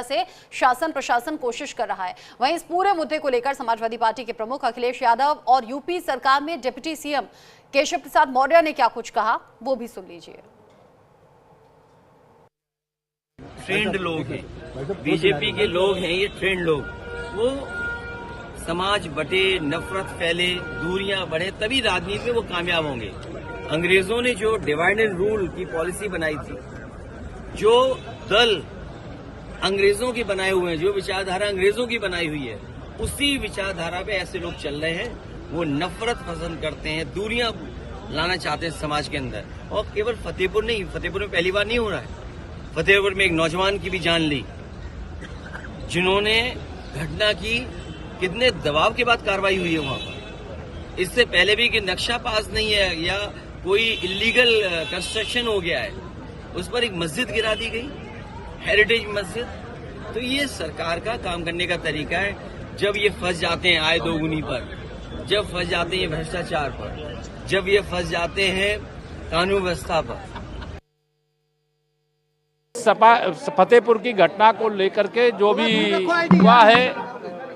से शासन प्रशासन कोशिश कर रहा है। वहीं इस पूरे मुद्दे को लेकर समाजवादी पार्टी के प्रमुख अखिलेश यादव और यूपी सरकार में डिप्टी सीएम केशव प्रसाद मौर्य ने क्या कुछ कहा, वो भी सुन लीजिए। ट्रेंड लोग हैं, बीजेपी के लोग हैं, ये ट्रेंड लोग, वो समाज बटे, नफरत फैले, दूरियां बढ़े, तभी राजनीति में वो कामयाब होंगे। अंग्रेजों ने जो डिवाइड एंड रूल की पॉलिसी बनाई थी, जो दल अंग्रेजों के बनाए हुए हैं, जो विचारधारा अंग्रेजों की बनाई हुई है, उसी विचारधारा पे ऐसे लोग चल रहे हैं। वो नफरत पसंद करते हैं, दूरियां लाना चाहते हैं समाज के अंदर। और केवल फतेहपुर नहीं, फतेहपुर में पहली बार नहीं हो रहा है। फतेहपुर में एक नौजवान की भी जान ली, जिन्होंने घटना की, कितने दबाव के बाद कार्रवाई हुई है वहां पर। इससे पहले भी कि नक्शा पास नहीं है या कोई इलीगल कंस्ट्रक्शन हो गया है, उस पर एक मस्जिद गिरा दी गई, हेरिटेज मस्जिद। तो ये सरकार का काम करने का तरीका है। जब ये फंस जाते हैं आय दोगुनी पर, जब फंस जाते हैं भ्रष्टाचार पर, जब ये फंस जाते हैं कानून व्यवस्था पर। फतेहपुर की घटना को लेकर के जो भी हुआ है,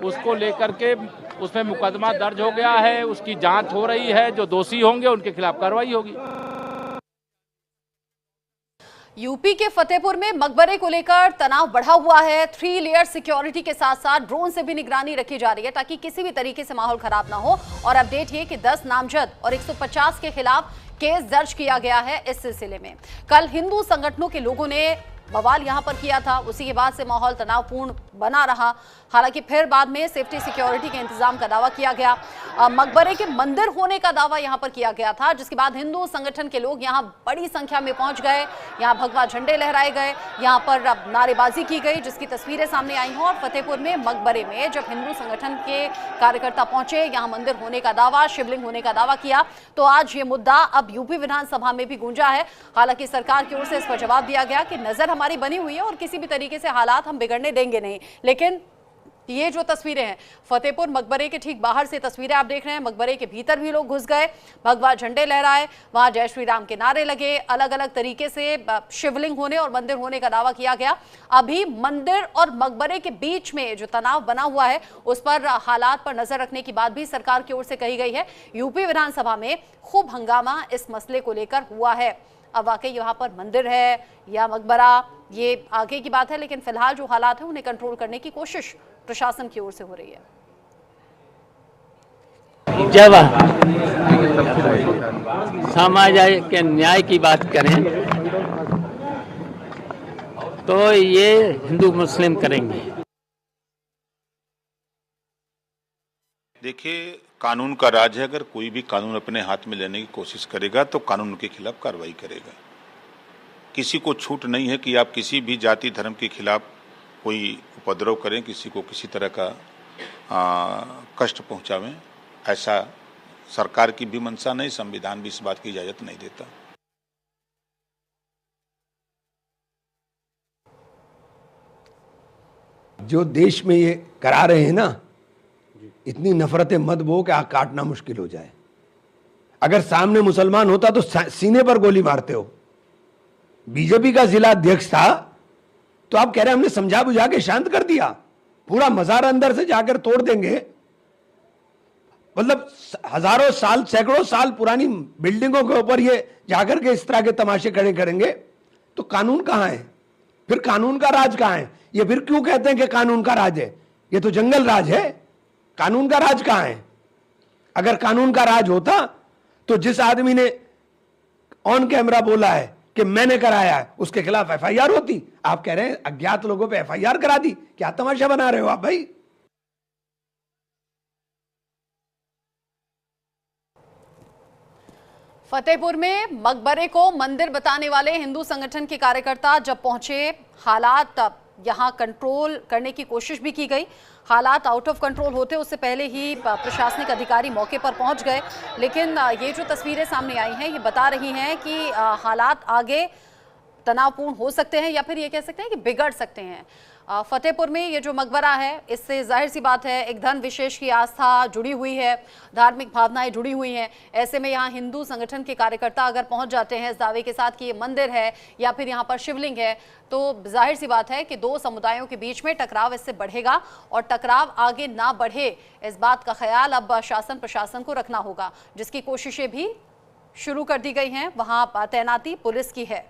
उसको लेकर के उसमें मुकदमा दर्ज हो गया है, उसकी जांच हो रही है। जो दोषी होंगे उनके खिलाफ कार्रवाई होगी। यूपी के फतेहपुर में मकबरे को लेकर तनाव बढ़ा हुआ है। 3 लेयर सिक्योरिटी के साथ साथ ड्रोन से भी निगरानी रखी जा रही है ताकि किसी भी तरीके से माहौल खराब ना हो। और अपडेट ये कि 10 नामजद और 150 के खिलाफ केस दर्ज किया गया है। इस सिलसिले में कल हिंदू संगठनों के लोगों ने बवाल यहां पर किया था, उसी के बाद से माहौल तनावपूर्ण बना रहा। हालांकि फिर बाद में सेफ्टी सिक्योरिटी के इंतजाम का दावा किया गया। मकबरे के मंदिर होने का दावा यहां पर किया गया था, जिसके बाद हिंदू संगठन के लोग यहां बड़ी संख्या में पहुंच गए। यहां भगवा झंडे लहराए गए, यहां पर नारेबाजी की गई, जिसकी तस्वीरें सामने आई हैं। और फतेहपुर में मकबरे में जब हिंदू संगठन के कार्यकर्ता पहुंचे, यहां मंदिर होने का दावा, शिवलिंग होने का दावा किया, तो आज ये मुद्दा अब यूपी विधानसभा में भी गूंजा है। हालांकि सरकार की ओर से इस पर जवाब दिया गया कि नजर हमारी बनी हुई है और किसी भी तरीके से हालात हम बिगड़ने देंगे नहीं। लेकिन ये जो तस्वीरें हैं, फतेहपुर मकबरे के ठीक बाहर से तस्वीरें आप देख रहे हैं। मकबरे के भीतर भी लोग घुस गए, भगवा झंडे लहराए, वहां जय श्री राम के नारे लगे, अलग अलग तरीके से शिवलिंग होने और मंदिर होने का दावा किया गया। अभी मंदिर और मकबरे के बीच में जो तनाव बना हुआ है, उस पर हालात पर नजर रखने की बात भी सरकार की ओर से कही गई है। यूपी विधानसभा में खूब हंगामा इस मसले को लेकर हुआ है। अब वाकई यहाँ पर मंदिर है या मकबरा, ये आगे की बात है, लेकिन फिलहाल जो हालात हैं उन्हें कंट्रोल करने की कोशिश प्रशासन की ओर से हो रही है। जब सामाजिक न्याय की बात करें तो ये हिंदू मुस्लिम करेंगे। देखिए, कानून का राज है। अगर कोई भी कानून अपने हाथ में लेने की कोशिश करेगा तो कानून के खिलाफ कार्रवाई करेगा। किसी को छूट नहीं है कि आप किसी भी जाति धर्म के खिलाफ कोई उपद्रव करें, किसी को किसी तरह का कष्ट पहुंचावें। ऐसा सरकार की भी मंशा नहीं, संविधान भी इस बात की इजाजत नहीं देता। जो देश में ये करा रहे हैं ना, इतनी नफरतें मत बो कि काटना मुश्किल हो जाए। अगर सामने मुसलमान होता तो सीने पर गोली मारते हो। बीजेपी का जिला अध्यक्ष था तो आप कह रहे हैं हमने समझा बुझा के शांत कर दिया। पूरा मजार अंदर से जाकर तोड़ देंगे। मतलब हजारों साल, सैकड़ों साल पुरानी बिल्डिंगों के ऊपर ये जाकर के इस तरह के तमाशे खड़े करेंगे तो कानून कहां है? फिर कानून का राज कहां है? ये फिर क्यों कहते हैं कि कानून का राज है? ये तो जंगल राज है। कानून का राज कहां है? अगर कानून का राज होता तो जिस आदमी ने ऑन कैमरा बोला है कि मैंने कराया है, उसके खिलाफ एफआईआर होती। आप कह रहे हैं अज्ञात लोगों पे एफआईआर करा दी। क्या तमाशा बना रहे हो आप भाई? फतेहपुर में मकबरे को मंदिर बताने वाले हिंदू संगठन के कार्यकर्ता जब पहुंचे, हालात यहां कंट्रोल करने की कोशिश भी की गई। हालात आउट ऑफ कंट्रोल होते उससे पहले ही प्रशासनिक अधिकारी मौके पर पहुंच गए। लेकिन ये जो तस्वीरें सामने आई हैं, ये बता रही हैं कि हालात आगे तनावपूर्ण हो सकते हैं या फिर ये कह सकते हैं कि बिगड़ सकते हैं। फतेहपुर में ये जो मकबरा है, इससे जाहिर सी बात है एक धन विशेष की आस्था जुड़ी हुई है, धार्मिक भावनाएं जुड़ी हुई हैं। ऐसे में यहाँ हिंदू संगठन के कार्यकर्ता अगर पहुंच जाते हैं इस दावे के साथ कि ये मंदिर है या फिर यहाँ पर शिवलिंग है, तो जाहिर सी बात है कि दो समुदायों के बीच में टकराव इससे बढ़ेगा और टकराव आगे ना बढ़े, इस बात का ख्याल अब शासन प्रशासन को रखना होगा, जिसकी कोशिशें भी शुरू कर दी गई हैं। वहां तैनाती पुलिस की है।